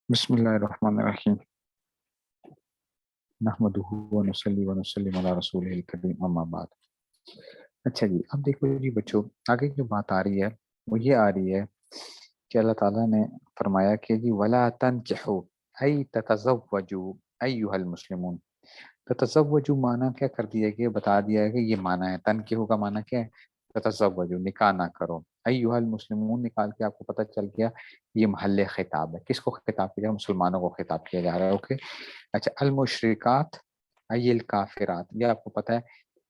بسم اللہ الرحمن الرحیم نحمدہ ونصلی ونسلم علی رسولہ الکریم اما بعد۔ اچھا جی، اب دیکھو جی بچوں، آگے جو بات آ رہی ہے وہ یہ آ رہی ہے کہ اللہ تعالیٰ نے فرمایا کہ جی ولا تنکحوا ای تتزوجوا ایھا المسلمون۔ تتزوجوا معنی کیا کر دیا گیا، بتا دیا ہے کہ یہ معنی ہے، تنکحوا کا معنی کیا ہے، تتزوجوا نکاح نہ کرو، ایھا المسلمون نکال کے آپ کو پتہ چل گیا یہ محل خطاب ہے، کس کو خطاب کیا جا رہا ہے، مسلمانوں کو خطاب کیا جا رہا ہے۔ اوکے، اچھا، المشرکات ای الکافرات، یہ آپ کو پتہ ہے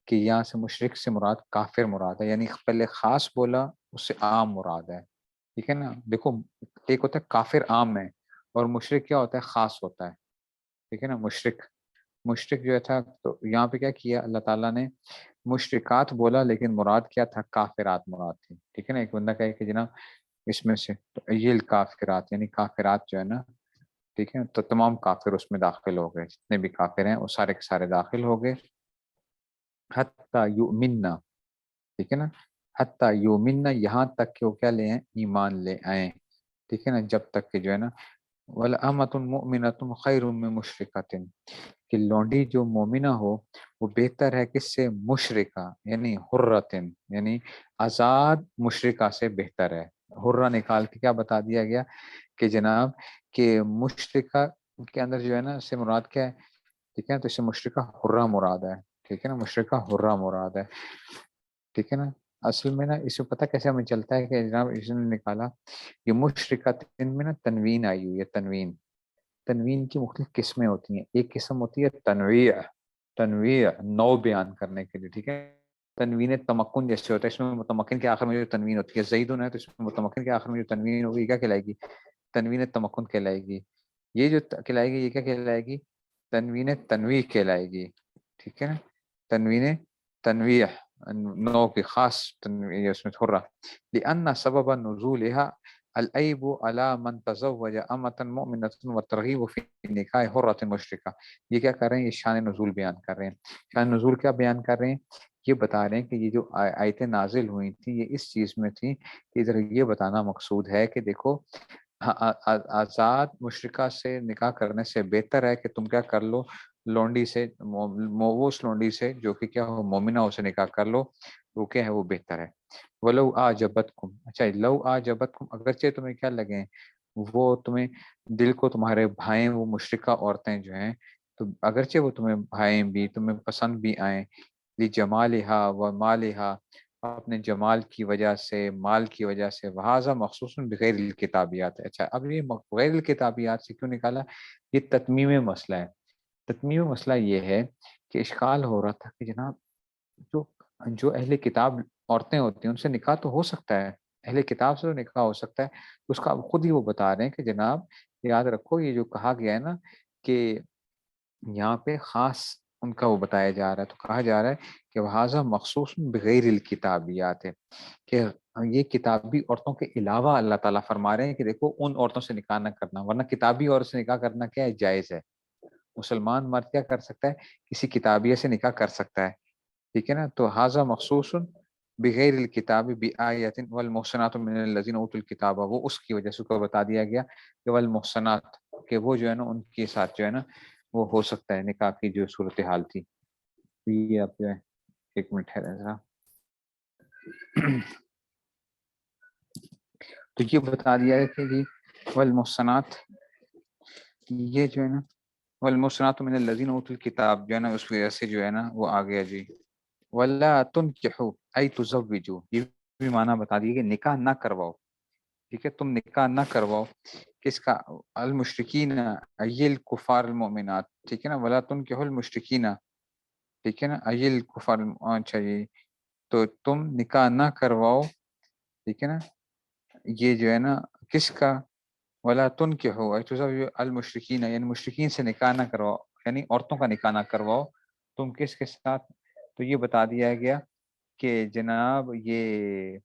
کہ یہاں سے مشرک سے مراد کافر مراد ہے، یعنی پہلے خاص بولا اس سے عام مراد ہے، ٹھیک ہے نا۔ دیکھو ایک ہوتا ہے کافر عام ہے اور مشرک کیا ہوتا ہے، خاص ہوتا ہے، ٹھیک ہے نا۔ مشرک جو تھا، تو یہاں پہ کیا کیا اللہ تعالیٰ نے، مشرکات بولا لیکن مراد کیا تھا، کافرات مراد تھی، ٹھیک ہے نا۔ ایک بندہ کہے کہ جناب اس میں سے تو یہ الکافرات یعنی کافرات جو ہے نا، ٹھیک ہے، تو تمام کافر اس میں داخل ہو گئے، جتنے بھی کافر ہیں وہ سارے کے سارے داخل ہو گئے، حتی یؤمننا، ٹھیک ہے نا، حتی یؤمننا، یہاں تک کہ وہ کیا لے آئیں، ایمان لے آئیں، ٹھیک ہے نا، جب تک کہ جو ہے نا، وَلَأَمَةٌ مُؤْمِنَةٌ خَيْرٌ مِّن مُشْرِكَةٍ، کہ لونڈی جو مومنہ ہو وہ بہتر ہے کس سے، مشرکہ یعنی حرتن، یعنی آزاد مشرکہ سے بہتر ہے۔ حرہ نکال کے کیا بتا دیا گیا کہ جناب کہ مشرکہ کے اندر جو ہے نا سے مراد کیا ہے، ٹھیک ہے، تو اس سے مشرکہ حرہ مراد ہے، ٹھیک ہے نا، مشرکہ حرہ مراد ہے، ٹھیک ہے نا۔ اصل میں نا اس سے پتہ کیسے ہمیں چلتا ہے کہ جناب اس نے نکالا یہ مشرکہ میں نا تنوین آئی ہوئی ہے، تنوین کی مختلف قسمیں ہوتی ہیں، ایک قسم ہوتی ہے تنویع نو بیان کرنے کے لیے، ٹھیک ہے۔ تنوین تمکن جیسے ہوتا ہے، اس میں متمکن کے آخر میں جو تنوین ہوتی ہے، زیدن ہے تو اس میں متمکن کے آخر میں جو تنوین ہوگی کیا کہلائے گی، تنوین تمکن کہلائے گی۔ یہ جو کہلائے گی یہ کیا کہلائے گی، تنوین تنویع کہلائے گی، ٹھیک ہے نا، تنوین تنویع، نو کی خاص تنوین اس میں چھوڑ رہا، لأن سبب نزولها العیب علی من تزوج امة مؤمنة والترغیب فی نکاح حرة مشرکہ۔ یہ کیا کر رہے ہیں، یہ شان نزول بیان کر رہے ہیں۔ شان نزول کیا بیان کر رہے ہیں، یہ بتا رہے ہیں کہ یہ جو آیتیں نازل ہوئی تھیں یہ اس چیز میں تھی کہ ادھر یہ بتانا مقصود ہے کہ دیکھو آزاد مشرکہ سے نکاح کرنے سے بہتر ہے کہ تم کیا کر لو، لونڈی سے، مووس لونڈی سے جو کہ کیا ہو مومنہ، اسے نکاح کر لو، وہ کیا ہے، وہ بہتر ہے۔ وَلَوْ آجَبَتْكُمْ، اچھا لو آجَبَتْكُمْ، اگرچہ تمہیں کیا لگیں، وہ تمہیں دل کو تمہارے بھائیں، وہ مشرکہ عورتیں جو ہیں، تو اگرچہ وہ تمہیں بھائیں بھی، تمہیں پسند بھی آئیں، لِجَمَالِهَا وَمَالِهَا، اپنے جمال کی وجہ سے، مال کی وجہ سے، وہذا مخصوص بغیر الکتابیات۔ اچھا اب یہ غیر الکتابیات سے کیوں نکالا، یہ تتمیم مسئلہ ہے۔ تتمیم مسئلہ یہ ہے کہ اشکال ہو رہا تھا کہ جناب جو جو اہل کتاب عورتیں ہوتی ہیں ان سے نکاح تو ہو سکتا ہے، اہل کتاب سے تو نکاح ہو سکتا ہے، اس کا خود ہی وہ بتا رہے ہیں کہ جناب یاد رکھو یہ جو کہا گیا ہے نا کہ یہاں پہ خاص ان کا وہ بتایا جا رہا ہے، تو کہا جا رہا ہے کہ وہذا مخصوص بغیر الکتابیات ہے، کہ یہ کتابی عورتوں کے علاوہ اللہ تعالیٰ فرما رہے ہیں کہ دیکھو ان عورتوں سے نکاح نہ کرنا، ورنہ کتابی عورت سے نکاح کرنا کیا ہے، جائز ہے۔ مسلمان مرد کیا کر سکتا ہے، کسی کتابیہ سے نکاح کر سکتا ہے، ٹھیک ہے نا۔ تو ھذا مخصوص بغیر الکتاب بآیۃ والمحصنات من الذین اوتوا الکتاب، وہ اس کی وجہ سے کو بتا دیا گیا کہ والمحصنات، کہ وہ جو ہے نا ان کے ساتھ جو ہے نا وہ ہو سکتا ہے نکاح کی جو صورتحال تھی۔ یہ آپ جو ہے ایک منٹ ہے ذرا، تو یہ بتا دیا ہے کہ جی والمحصنات، یہ جو ہے نا والمحصنات من الذین اوتوا الکتاب جو ہے نا اس وجہ سے جو ہے نا وہ آ گیا جی، ولا تنکحوا ای تزوجوا، یہ بھی معنی بتا دیے کہ نکاح نہ کرواؤ، ٹھیک ہے، تم نکاح نہ کرواؤ کس کا، المشرکین ای الکفار المؤمنات، ٹھیک ہے نا، ولا تنکحوا المشرکین، ٹھیک ہے نا، ای الکفار، اچھا جی، تو تم نکاح نہ کرواؤ، ٹھیک ہے نا، یہ جو ہے نا کس کا، ولا تنکحوا ای تزوجوا المشرکین، یعنی مشرکین سے نکاح نہ کرواؤ، یعنی عورتوں کا نکاح نہ کرواؤ، تم کس کے ساتھ، تو یہ بتا دیا گیا کہ جناب یہ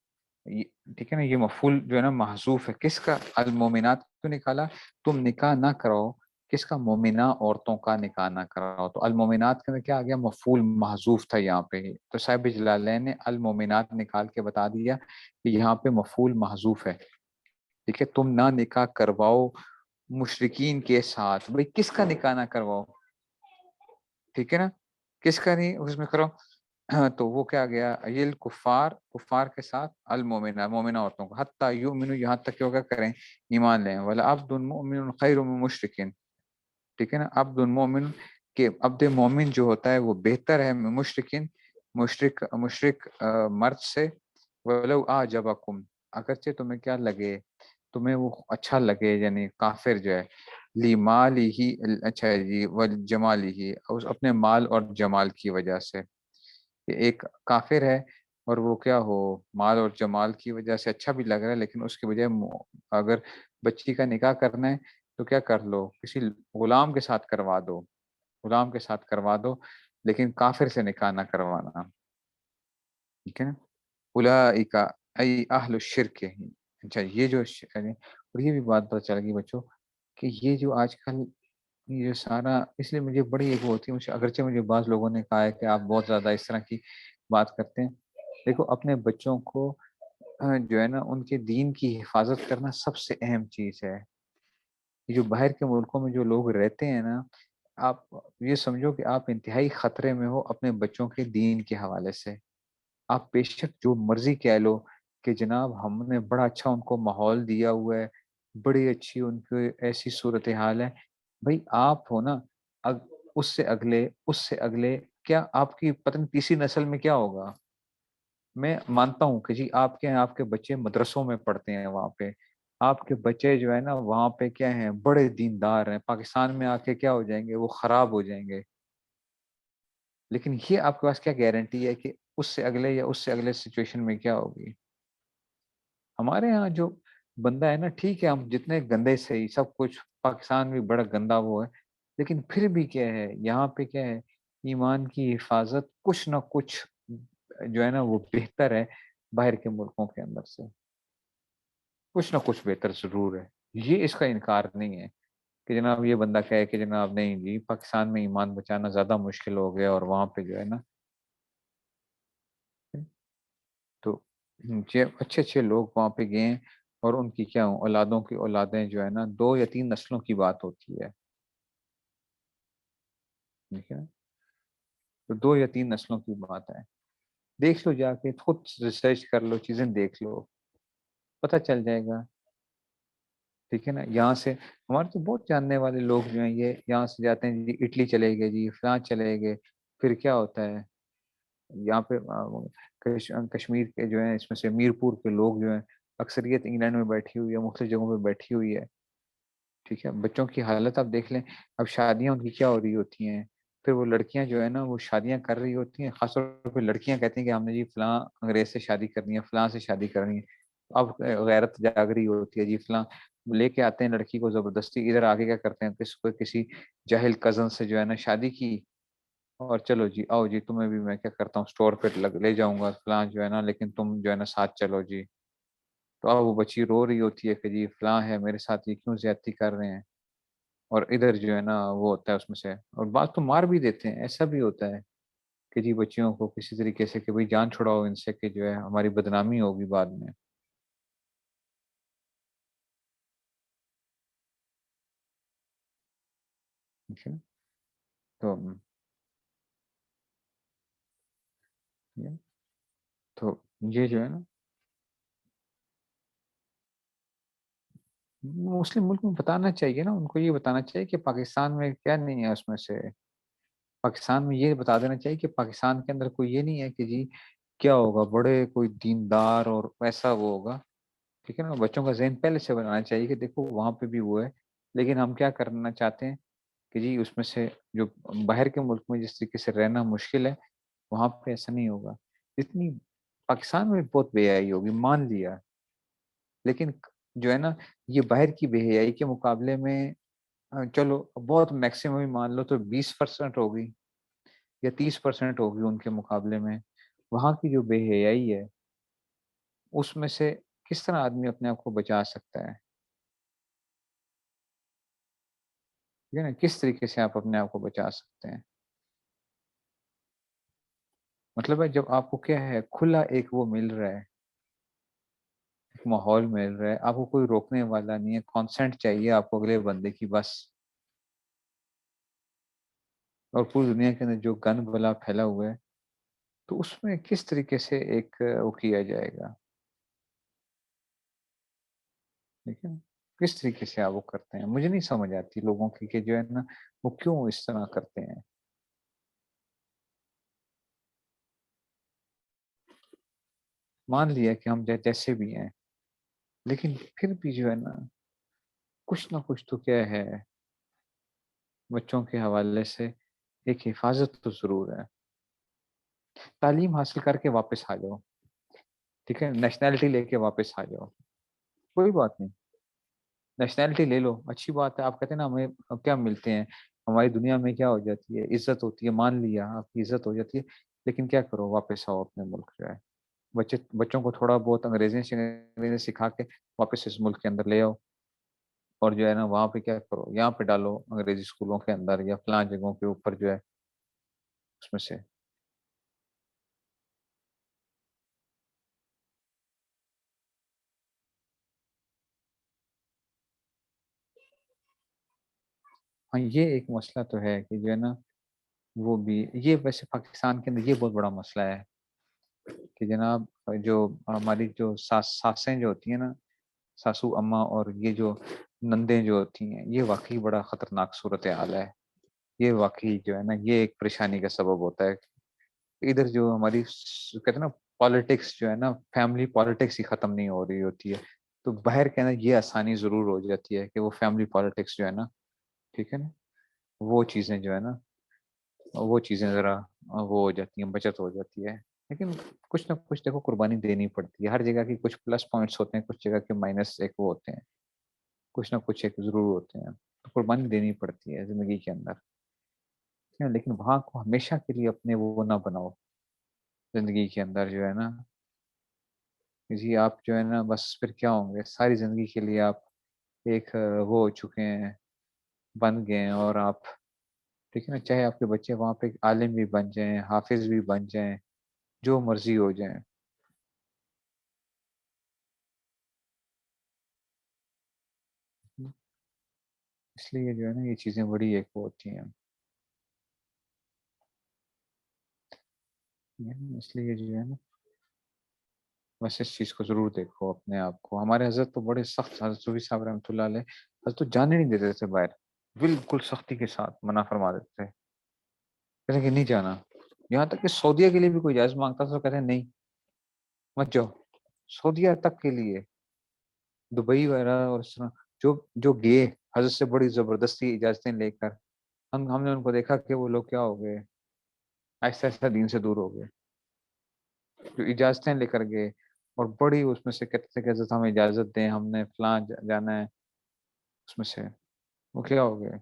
ٹھیک ہے نا، یہ مفعول جو ہے نا محذوف ہے، کس کا، المومنات کو نکالا، تم نکاح نہ کرو کس کا، مومنہ عورتوں کا نکاح نہ کراؤ، تو المومنات کے اندر کیا آ گیا، مفعول محذوف تھا یہاں پہ، تو صاحب جلالین نے المومنات نکال کے بتا دیا کہ یہاں پہ مفعول محذوف ہے، ٹھیک ہے، تم نہ نکاح کرواؤ مشرکین کے ساتھ. بھائی کس کا نکاح نہ کرواؤ, ٹھیک ہے نا, کس کا نہیں اس میں کرو. تو وہ کیا گیا, یہ کفار کے ساتھ, المومنہ مومنہ عورتوں کو, حتیٰ یؤمنوا یہاں تک کہ وہ کیا کریں, ایمان لیں, ولا عبد مؤمن خیر من مشرک, ٹھیک ہے نا, عبد مومن کہ عبد مومن جو ہوتا ہے وہ بہتر ہے مشرکین, مشرک مرد سے, ولو اعجبکم اگرچہ تمہیں کیا لگے, تمہیں وہ اچھا لگے, یعنی کافر جو ہے, لیمالی ہی, اچھا جی, وجمالی ہی, اس اپنے مال اور جمال کی وجہ سے, کہ ایک کافر ہے اور وہ کیا ہو, مال اور جمال کی وجہ سے اچھا بھی لگ رہا ہے, لیکن اس کی بجائے اگر بچی کا نکاح کرنا ہے تو کیا کر لو, کسی غلام کے ساتھ کروا دو, غلام کے ساتھ کروا دو, لیکن کافر سے نکاح نہ کروانا, ٹھیک ہے نا. اولئک ای اہل الشرک, اچھا یہ جو اور یہ بھی بات پتہ چل گئی بچوں کہ یہ جو آج کل یہ سارا, اس لیے مجھے بڑی ایک وہ ہوتی ہے, اگرچہ مجھے بعض لوگوں نے کہا ہے کہ آپ بہت زیادہ اس طرح کی بات کرتے ہیں. دیکھو اپنے بچوں کو جو ہے نا ان کے دین کی حفاظت کرنا سب سے اہم چیز ہے. جو باہر کے ملکوں میں جو لوگ رہتے ہیں نا, آپ یہ سمجھو کہ آپ انتہائی خطرے میں ہو اپنے بچوں کے دین کے حوالے سے. آپ بے شک جو مرضی کہہ لو کہ جناب ہم نے بڑا اچھا ان کو ماحول دیا ہوا ہے, بڑی اچھی ان کی ایسی صورتحال ہے, بھائی آپ ہو نا, اس سے اگلے کیا آپ کی پتن تیسری نسل میں کیا ہوگا. میں مانتا ہوں کہ جی آپ کے بچے مدرسوں میں پڑھتے ہیں, وہاں پہ آپ کے بچے جو ہے نا وہاں پہ کیا ہیں, بڑے دیندار ہیں, پاکستان میں آ کے کیا ہو جائیں گے, وہ خراب ہو جائیں گے. لیکن یہ آپ کے پاس کیا گارنٹی ہے کہ اس سے اگلے یا اس سے اگلے سچویشن میں کیا ہوگی. ہمارے ہاں جو بندہ ہے نا, ٹھیک ہے ہم جتنے گندے سے ہی سب کچھ, پاکستان بھی بڑا گندا وہ ہے, لیکن پھر بھی کیا ہے یہاں پہ کیا ہے, ایمان کی حفاظت کچھ نہ کچھ جو ہے نا وہ بہتر ہے باہر کے ملکوں کے اندر سے, کچھ نہ کچھ بہتر ضرور ہے. یہ اس کا انکار نہیں ہے کہ جناب یہ بندہ کہے کہ جناب نہیں جی پاکستان میں ایمان بچانا زیادہ مشکل ہو گیا, اور وہاں پہ جو ہے نا تو اچھے اچھے لوگ وہاں پہ گئے ہیں, اور ان کی کیا اولادوں کی اولادیں جو ہے نا 2 یا 3 نسلوں کی بات ہوتی ہے, ٹھیک ہے, تو 2 یا 3 نسلوں کی بات ہے. دیکھ لو جا کے, خود ریسرچ کر لو, چیزیں دیکھ لو, پتہ چل جائے گا, ٹھیک ہے نا. یہاں سے ہمارے تو بہت جاننے والے لوگ جو ہیں یہ یہاں سے جاتے ہیں جی اٹلی چلے گئے, جی فرانس چلے گئے, پھر کیا ہوتا ہے یہاں پہ کشمیر کے جو ہیں اس میں سے میرپور کے لوگ جو ہیں اکثریت انگلینڈ میں بیٹھی ہوئی ہے, مختلف جگہوں پہ بیٹھی ہوئی ہے, ٹھیک ہے. بچوں کی حالت آپ دیکھ لیں, اب شادیاں ان کی کیا ہو رہی ہوتی ہیں, پھر وہ لڑکیاں جو ہے نا وہ شادیاں کر رہی ہوتی ہیں, خاص طور پہ لڑکیاں کہتی ہیں کہ ہم نے جی فلاں انگریز سے شادی کرنی ہے, فلاں سے شادی کرنی ہے. اب غیرت جاگ رہی ہوتی ہے, جی فلاں لے کے آتے ہیں لڑکی کو زبردستی, ادھر آگے کیا کرتے ہیں کسی جاہل کزن سے جو ہے نا شادی کی, اور چلو جی آؤ جی تمہیں بھی میں کیا کرتا ہوں اسٹور پہ لے جاؤں گا فلاں جو ہے نا, لیکن تم جو ہے نا ساتھ چلو جی. تو اب وہ بچی رو رہی ہوتی ہے کہ جی فلاں ہے میرے ساتھ, یہ کیوں زیادتی کر رہے ہیں, اور ادھر جو ہے نا وہ ہوتا ہے اس میں سے, اور بعض تو مار بھی دیتے ہیں, ایسا بھی ہوتا ہے کہ جی بچیوں کو کسی طریقے سے کہ بھئی جان چھڑاؤ ان سے کہ جو ہے ہماری بدنامی ہوگی بعد میں, ٹھیک ہے. تو تو یہ جو ہے نا مسلم ملک میں بتانا چاہیے نا, ان کو یہ بتانا چاہیے کہ پاکستان میں کیا نہیں ہے اس میں سے. پاکستان میں یہ بتا دینا چاہیے کہ پاکستان کے اندر کوئی یہ نہیں ہے کہ جی کیا ہوگا, بڑے کوئی دیندار اور ویسا وہ ہوگا, ٹھیک ہے نا. بچوں کا ذہن پہلے سے بنانا چاہیے کہ دیکھو وہاں پہ بھی وہ ہے, لیکن ہم کیا کرنا چاہتے ہیں کہ جی اس میں سے جو باہر کے ملک میں جس طریقے سے رہنا مشکل ہے, وہاں پہ ایسا نہیں ہوگا. جتنی پاکستان میں بہت بے حیائی ہوگی مان لیا, لیکن جو ہے نا یہ باہر کی بے حیائی کے مقابلے میں چلو بہت میکسیمم ہی مان لو تو 20% ہوگی یا 30% ہوگی ان کے مقابلے میں. وہاں کی جو بے حیائی ہے اس میں سے کس طرح آدمی اپنے آپ کو بچا سکتا ہے, ٹھیک ہے نا, کس طریقے سے آپ اپنے آپ کو بچا سکتے ہیں. مطلب ہے جب آپ کو کیا ہے کھلا ایک وہ مل رہا ہے ایک ماحول مل رہا ہے, آپ کو کوئی روکنے والا نہیں ہے, کانسنٹ چاہیے آپ کو اگلے بندے کی بس. اور پوری دنیا کے اندر جو گن بلا پھیلا ہوا ہے, تو اس میں کس طریقے سے ایک وہ کیا جائے گا, ٹھیک ہے, کس طریقے سے آپ وہ کرتے ہیں. مجھے نہیں سمجھ آتی لوگوں کی کہ جو ہے نا وہ کیوں اس طرح کرتے ہیں. مان لیا کہ ہم جیسے بھی ہیں, لیکن پھر بھی جو ہے نا کچھ نہ کچھ تو کیا ہے, بچوں کے حوالے سے ایک حفاظت تو ضرور ہے. تعلیم حاصل کر کے واپس آ جاؤ, ٹھیک ہے, نیشنلٹی لے کے واپس آ جاؤ, کوئی بات نہیں, نیشنلٹی لے لو, اچھی بات ہے. آپ کہتے ہیں نا ہمیں کیا ملتے ہیں, ہماری دنیا میں کیا ہو جاتی ہے, عزت ہوتی ہے, مان لیا آپ کی عزت ہو جاتی ہے, لیکن کیا کرو, واپس آؤ اپنے ملک. جو ہے بچوں کو تھوڑا بہت انگریزی سکھا کے واپس اس ملک کے اندر لے آؤ, اور جو ہے نا وہاں پہ کیا کرو, یہاں پہ ڈالو انگریزی اسکولوں کے اندر یا فلاں جگہوں کے اوپر جو ہے اس میں سے. ہاں یہ ایک مسئلہ تو ہے کہ جو ہے نا وہ بھی, یہ ویسے پاکستان کے اندر یہ بہت بڑا مسئلہ ہے کہ جناب جو ہماری جو ساسیں جو ہوتی ہیں نا, ساسو اماں, اور یہ جو نندیں جو ہوتی ہیں, یہ واقعی بڑا خطرناک صورتحال ہے. یہ واقعی جو ہے نا یہ ایک پریشانی کا سبب ہوتا ہے. ادھر جو ہماری کہتے ہیں نا پالیٹکس جو ہے نا, فیملی پالیٹکس ہی ختم نہیں ہو رہی ہوتی ہے, تو باہر کے اندر یہ آسانی ضرور ہو جاتی ہے کہ وہ فیملی پالیٹکس جو ہے نا, ٹھیک ہے نا, وہ چیزیں جو ہے نا, وہ چیزیں ذرا وہ ہو جاتی ہیں, بچت ہو جاتی ہے. لیکن کچھ نہ کچھ دیکھو قربانی دینی پڑتی ہے. ہر جگہ کی کچھ پلس پوائنٹس ہوتے ہیں, کچھ جگہ کے مائنس ایک وہ ہوتے ہیں, کچھ نہ کچھ ایک ضرور ہوتے ہیں, تو قربانی دینی پڑتی ہے زندگی کے اندر. لیکن وہاں کو ہمیشہ کے لیے اپنے وہ نہ بناؤ زندگی کے اندر, جو ہے نا جی آپ جو ہے نا بس پھر کیا ہوں گے, ساری زندگی کے لیے آپ ایک وہ ہو چکے ہیں, بن گئے ہیں, اور آپ ٹھیک ہے نا, چاہے آپ کے بچے وہاں پہ عالم بھی بن جائیں, حافظ بھی بن جائیں, جو مرضی ہو جائیں. اس لیے جو ہے نا یہ چیزیں بڑی ایک وہ ہوتی ہیں, اس لیے جو ہے نا بس اس چیز کو ضرور دیکھو اپنے آپ کو. ہمارے حضرت تو بڑے سخت, حضرت صوفی صاحب رحمۃ اللہ علیہ, حضرت تو جانے نہیں دیتے تھے باہر, بالکل سختی کے ساتھ منع فرما دیتے تھے, کہتے کہ نہیں جانا. یہاں تک کہ سعودیہ کے لیے بھی کوئی اجازت مانگتا تھا تو کہتے ہیں نہیں مت جاؤ, سعودیہ تک کے لیے, دبئی وغیرہ اور اس طرح جو گئے حضرت سے بڑی زبردستی اجازتیں لے کر, ہم نے ان کو دیکھا کہ وہ لوگ کیا ہو گئے, آہستہ آہستہ دین سے دور ہو گئے. جو اجازتیں لے کر گئے اور بڑی اس میں سے کہتے تھے کہ حضرت ہمیں اجازت دیں, ہم نے فلاں جانا ہے, اس میں سے وہ کیا ہو گئے,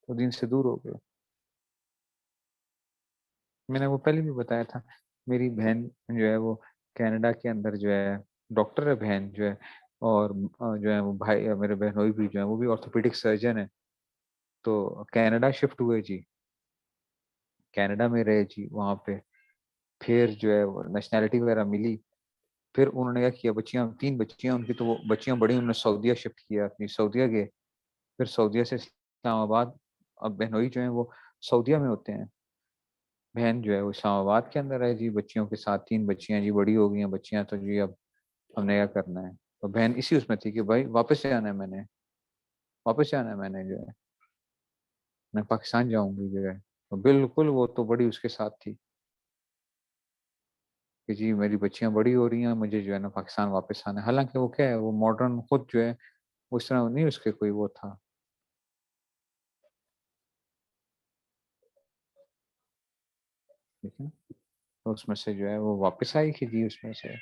وہ دین سے دور ہو گئے. میں نے وہ پہلے بھی بتایا تھا, میری بہن جو ہے وہ کینیڈا کے اندر جو ہے ڈاکٹر ہے بہن جو ہے, اور جو ہے وہ بھائی میرے بہنوئی بھی جو ہے وہ بھی آرتھوپیڈک سرجن ہے. تو کینیڈا شفٹ ہوئے جی, کینیڈا میں رہے جی وہاں پہ, پھر جو ہے نیشنلٹی وغیرہ ملی, پھر انہوں نے کیا کیا, بچیاں 3 بچیاں ان کی, تو وہ بچیاں بڑی, انہوں نے سعودیہ شفٹ کیا, اپنی سعودیہ گئے, پھر سعودیہ سے اسلام آباد. اب بہنوئی جو ہیں وہ سعودیہ میں ہوتے ہیں, بہن جو ہے وہ اسلام آباد کے اندر ہے جی, بچیوں کے ساتھ 3 بچیاں جی, بڑی ہو گئی ہیں بچیاں تو جی, اب ہم نے کیا کرنا ہے. تو بہن اسی اس میں تھی کہ بھائی واپس سے آنا ہے, میں نے واپس سے آنا ہے, میں نے جو ہے میں پاکستان جاؤں گی جو ہے, تو بالکل وہ تو بڑی اس کے ساتھ تھی کہ جی میری بچیاں بڑی ہو رہی ہیں, مجھے جو ہے نا پاکستان واپس آنا ہے. حالانکہ وہ کیا ہے, وہ ماڈرن خود جو ہے اس طرح نہیں, اس کے کوئی وہ تھا, ٹھیک ہے. تو اس میں سے جو ہے وہ واپس آئی کہ جی اس میں سے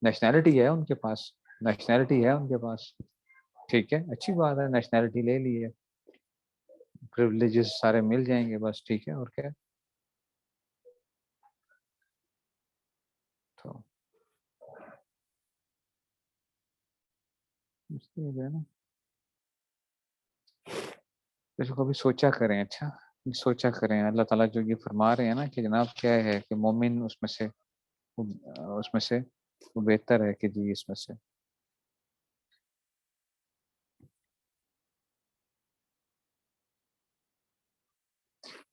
نیشنلٹی ہے ان کے پاس, نیشنلٹی ہے ان کے پاس, ٹھیک ہے, اچھی بات ہے, نیشنلٹی لے لی ہے, پریولیجز سارے مل جائیں گے, بس ٹھیک ہے. اور کیا, تو اس لیے جو ہے نا اس کو کبھی سوچا کریں, اچھا سوچا کریں, اللہ تعالیٰ جو یہ فرما رہے ہیں نا کہ جناب کیا ہے کہ مومن اس میں سے وہ بہتر ہے کہ جی اس میں سے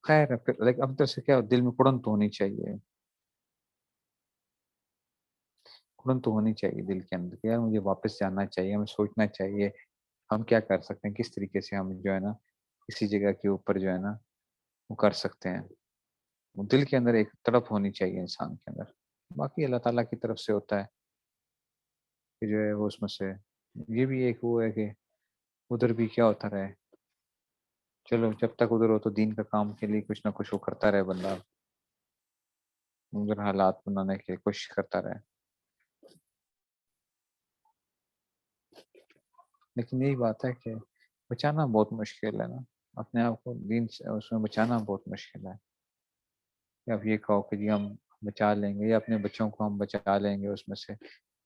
خیر پھر لیکن اب سے کیا دل میں کڑن تو ہونی چاہیے، کڑن تو ہونی چاہیے دل کے اندر کہ یار مجھے واپس جانا چاہیے، ہمیں سوچنا چاہیے ہم کیا کر سکتے ہیں، کس طریقے سے ہم جو ہے نا کسی جگہ کے اوپر جو ہے نا وہ کر سکتے ہیں، دل کے اندر ایک تڑپ ہونی چاہیے انسان کے اندر، باقی اللہ تعالیٰ کی طرف سے ہوتا ہے کہ جو ہے وہ اس میں سے یہ بھی ایک وہ ہے کہ ادھر بھی کیا ہوتا رہے، چلو جب تک ادھر ہو تو دین کا کام کے لیے کچھ نہ کچھ وہ کرتا رہے بندہ، ادھر حالات بنانے کی کوشش کرتا رہے، لیکن یہی بات ہے کہ بچانا بہت مشکل ہے نا، اپنے آپ کو دین سے اس میں بچانا بہت مشکل ہے کہ آپ یہ کہو کہ جی ہم بچا لیں گے یا اپنے بچوں کو ہم بچا لیں گے اس میں سے،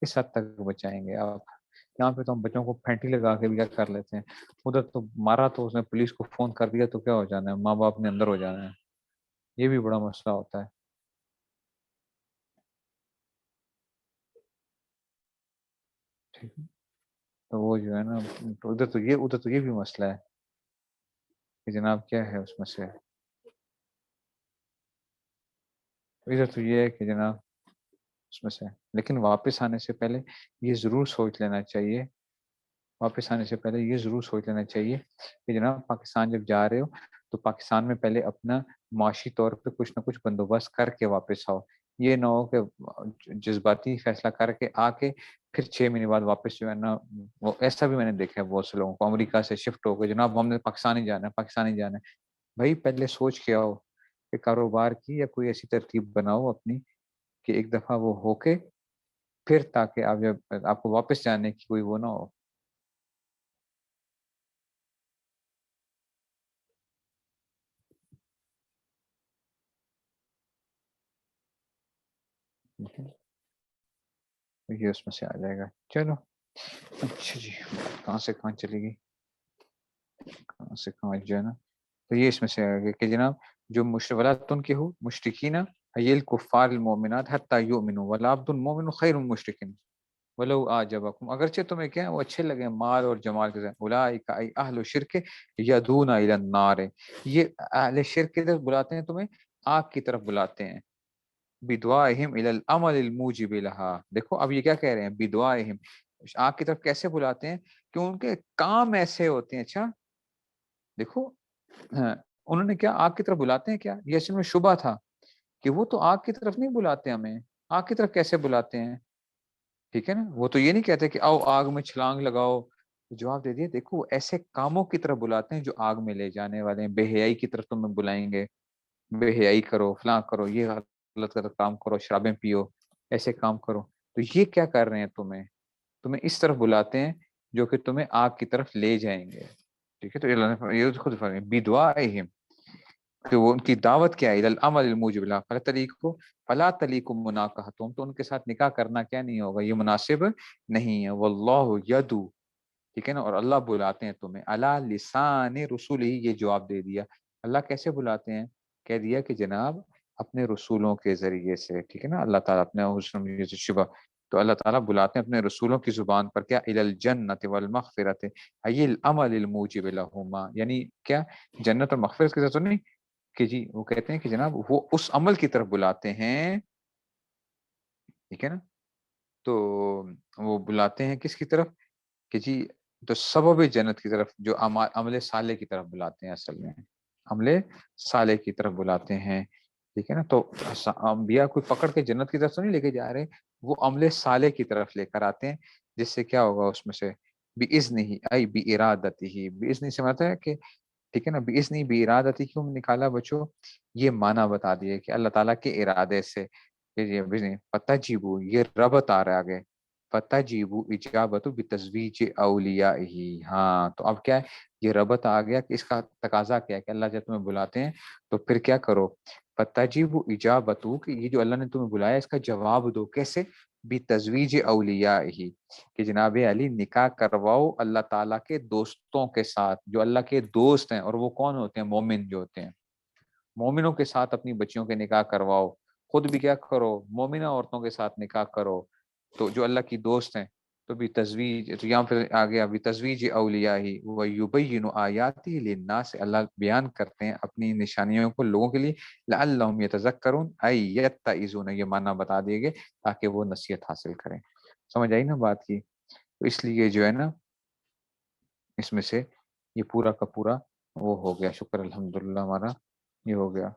کس حد تک بچائیں گے آپ، یہاں پہ تو ہم بچوں کو پھینٹی لگا کے بھی کیا کر لیتے ہیں، ادھر تو مارا تو اس نے پولیس کو فون کر دیا تو کیا ہو جانا ہے، ماں باپ نے اندر ہو جانا ہے، یہ بھی بڑا مسئلہ ہوتا ہے، ٹھیک ہے، تو وہ جو ہے نا تو ادھر تو یہ بھی مسئلہ ہے کہ جناب کیا ہے اس میں سے، ادھر تو یہ ہے کہ جناب اس میں سے، لیکن واپس آنے سے پہلے یہ ضرور سوچ لینا چاہیے، واپس آنے سے پہلے یہ ضرور سوچ لینا چاہیے کہ جناب پاکستان جب جا رہے ہو تو پاکستان میں پہلے اپنا معاشی طور پہ کچھ نہ کچھ بندوبست کر کے واپس آؤ، یہ نہ ہو کہ جذباتی فیصلہ کر کے آ کے پھر 6 مہینے بعد واپس جو ہے نا، وہ ایسا بھی میں نے دیکھا ہے بہت سے لوگوں کو، امریکہ سے شفٹ ہو گئے جناب ہم نے پاکستان ہی جانا ہے، پاکستان ہی جانا ہے، بھائی پہلے سوچ کے آؤ کہ کاروبار کی یا کوئی ایسی ترتیب بناؤ اپنی کہ ایک دفعہ وہ ہو کے پھر تاکہ آپ جب آپ کو واپس جانے کی کوئی وہ نہ ہو، ٹھیک ہے؟ یہ اس میں سے آ جائے گا، چلو اچھا جی، کہاں سے کہاں چلے گی، کہاں سے کہاں جو ہے نا، تو یہ اس میں سے آ گیا کہ جناب جو ولا تنکحوا مشرکین حی الکفار المؤمنات حتی یؤمنوا ولعبد المؤمن خیر من مشرک ولو اعجبکم، اگرچہ تمہیں کیا ہے وہ اچھے لگے مال اور جمال کے ساتھ، اولئک ای اہل الشرک یدعون الی النار، یہ اہل شرک کی طرف بلاتے ہیں تمہیں، آگ کی طرف بلاتے ہیں، بدعائہم الی العمل الموجب لها، دیکھو اب یہ کیا کہہ رہے ہیں، بدعائہم آگ کی طرف کیسے بلاتے ہیں کہ ان کے کام ایسے ہوتے ہیں، اچھا دیکھو ہاں، انہوں نے کیا آگ کی طرف بلاتے ہیں، کیا یہ اصل میں شبہ تھا کہ وہ تو آگ کی طرف نہیں بلاتے ہمیں، آگ کی طرف کیسے بلاتے ہیں، ٹھیک ہے نا، وہ تو یہ نہیں کہتے کہ آؤ آگ میں چھلانگ لگاؤ، جواب دے دیے، دیکھو ایسے کاموں کی طرف بلاتے ہیں جو آگ میں لے جانے والے ہیں، بے حیائی کی طرف تمہیں بلائیں گے، بے حیائی کرو، فلاں کرو، یہ غلط غلط کام کرو، شرابیں پیو، ایسے کام کرو، تو یہ کیا کر رہے ہیں، تمہیں اس طرف بلاتے ہیں جو کہ تمہیں آگ کی طرف لے جائیں گے، ٹھیک ہے، تو اللہ نے یہ خود فرمایا بدعائہم کہ وہ ان کی دعوت کیا ہے العمل الموجب لا فلا طریق فلا طلیق مناکحتم، تو ان کے ساتھ نکاح کرنا کیا نہیں ہوگا، یہ مناسب نہیں ہے، واللہ یدعو، ٹھیک ہے نا، اور اللہ بلاتے ہیں تمہیں علی لسان رسول ہی، یہ جواب دے دیا، اللہ کیسے بلاتے ہیں، کہہ دیا کہ جناب اپنے رسولوں کے ذریعے سے، ٹھیک ہے نا، اللہ تعالیٰ اپنے حسن سے شبہ، تو اللہ تعالیٰ بلاتے ہیں اپنے رسولوں کی زبان پر کیا الی الجنت والمغفرت ای العمل الموجب لہما، یعنی کیا جنت اور مغفرت کے ساتھ تو نہیں کہ جی وہ کہتے ہیں کہ جناب وہ اس عمل کی طرف بلاتے ہیں، ٹھیک ہے نا، تو وہ بلاتے ہیں کس کی طرف کہ جی تو سبب جنت کی طرف، جو عمل صالح کی طرف بلاتے ہیں، اصل میں عمل صالح کی طرف بلاتے ہیں، ٹھیک ہے نا، تو انبیاء کوئی پکڑ کے جنت کی طرف تو نہیں لے کے جا رہے، وہ عمل صالح کی طرف لے کر آتے ہیں، جس سے کیا ہوگا اس میں سے بِإِذْنِهِ ای بِإِرَادَتِهِ، بِإِذْنِ سے مطلب ہے کہ ٹھیک ہے نا، بِإِذْنِهِ بِإِرَادَتِهِ کیوں نکالا بچوں، یہ معنی بتا دیے کہ اللہ تعالیٰ کے ارادے سے، یہ فتجیبو، یہ ربط آ رہا ہے آگے، فتجیبو اجابت بتزویج اولیائہ، ہاں تو اب کیا ہے، یہ ربط آ گیا کہ اس کا تقاضا کیا ہے کہ اللہ جب تمہیں بلاتے ہیں تو پھر کیا کرو، فتجیبو اجابتو، کہ یہ جو اللہ نے تمہیں بلایا اس کا جواب دو، کیسے، بتزویج اولیائہ، کہ جناب علی نکاح کرواؤ اللہ تعالیٰ کے دوستوں کے ساتھ، جو اللہ کے دوست ہیں، اور وہ کون ہوتے ہیں، مومن جو ہوتے ہیں، مومنوں کے ساتھ اپنی بچیوں کے نکاح کرواؤ، خود بھی کیا کرو، مومنہ عورتوں کے ساتھ نکاح کرو، تو جو اللہ کی دوست ہیں، تو بھی تزویج، تو یہاں پہ آ گیا بھی تزویج اولیاء ہی و یبین آیاتی للناس، اللہ بیان کرتے ہیں اپنی نشانیوں کو لوگوں کے لیے، لعلہم یتذکرون ای یتعظون، یہ معنی بتا دیے گئے تاکہ وہ نصیحت حاصل کریں. سمجھ آئی نا بات کی؟ تو اس لیے جو ہے نا اس میں سے یہ پورا کا پورا وہ ہو گیا. شکر الحمدللہ ہمارا یہ ہو گیا.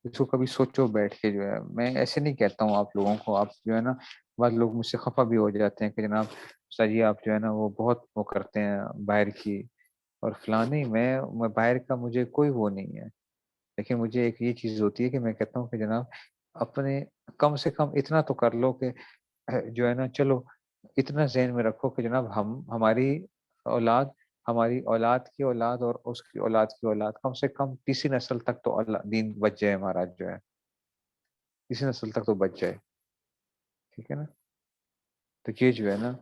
اس کو کبھی سوچو بیٹھ کے. جو ہے میں ایسے نہیں کہتا ہوں آپ لوگوں کو، آپ جو ہے نا بعض لوگ مجھ سے خفا بھی ہو جاتے ہیں کہ جناب سر آپ جو ہے نا وہ بہت وہ کرتے ہیں باہر کی اور فلانی. میں باہر کا مجھے کوئی وہ نہیں ہے، لیکن مجھے ایک یہ چیز ہوتی ہے کہ میں کہتا ہوں کہ جناب اپنے کم سے کم اتنا تو کر لو کہ جو ہے نا چلو اتنا ذہن میں رکھو کہ جناب ہماری اولاد، ہماری اولاد کی اولاد اور اس کی اولاد کی اولاد، کم سے کم تیسری نسل تک تو دین بچ جائے ہمارا، جو ہے تیسری نسل تک تو بچ جائے. ٹھیک ہے نا؟ تو یہ جو ہے نا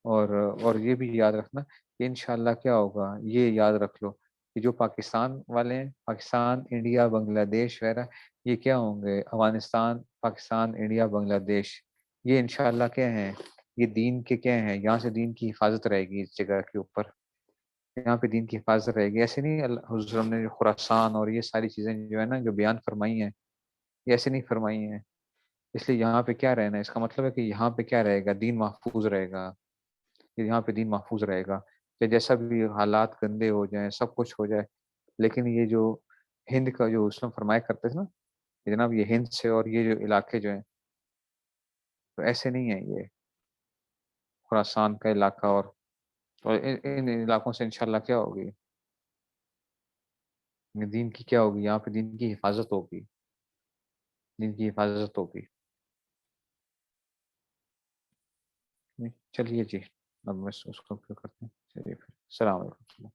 اور یہ بھی یاد رکھنا کہ انشاءاللہ کیا ہوگا، یہ یاد رکھ لو کہ جو پاکستان والے ہیں، پاکستان، انڈیا، بنگلہ دیش وغیرہ، یہ کیا ہوں گے، افغانستان، پاکستان، انڈیا، بنگلہ دیش، یہ انشاءاللہ کیا ہیں، یہ دین کے کیا ہیں. یہاں سے دین کی حفاظت رہے گی اس جگہ کے اوپر، یہاں پہ دین کی حفاظت رہے گی. ایسے نہیں حضور نے خراسان اور یہ ساری چیزیں جو ہے نا جو بیان فرمائی ہیں، یہ ایسے نہیں فرمائی ہیں. اس لیے یہاں پہ کیا رہنا ہے، اس کا مطلب ہے کہ یہاں پہ کیا رہے گا، دین محفوظ رہے گا. یہاں پہ دین محفوظ رہے گا کہ جیسا بھی حالات گندے ہو جائیں، سب کچھ ہو جائے، لیکن یہ جو ہند کا جو اسلام فرمایا کرتے تھے نا کہ جناب یہ ہند سے اور یہ جو علاقے جو ہیں تو ایسے نہیں ہیں. یہ خراسان کا علاقہ اور ان علاقوں سے انشاءاللہ کیا ہوگی، دین کی کیا ہوگی، یہاں پہ دین کی حفاظت ہوگی، دین کی حفاظت ہوگی. چلیے جی، اب بس اس کو کرتے ہیں. چلیے پھر السلام علیکم.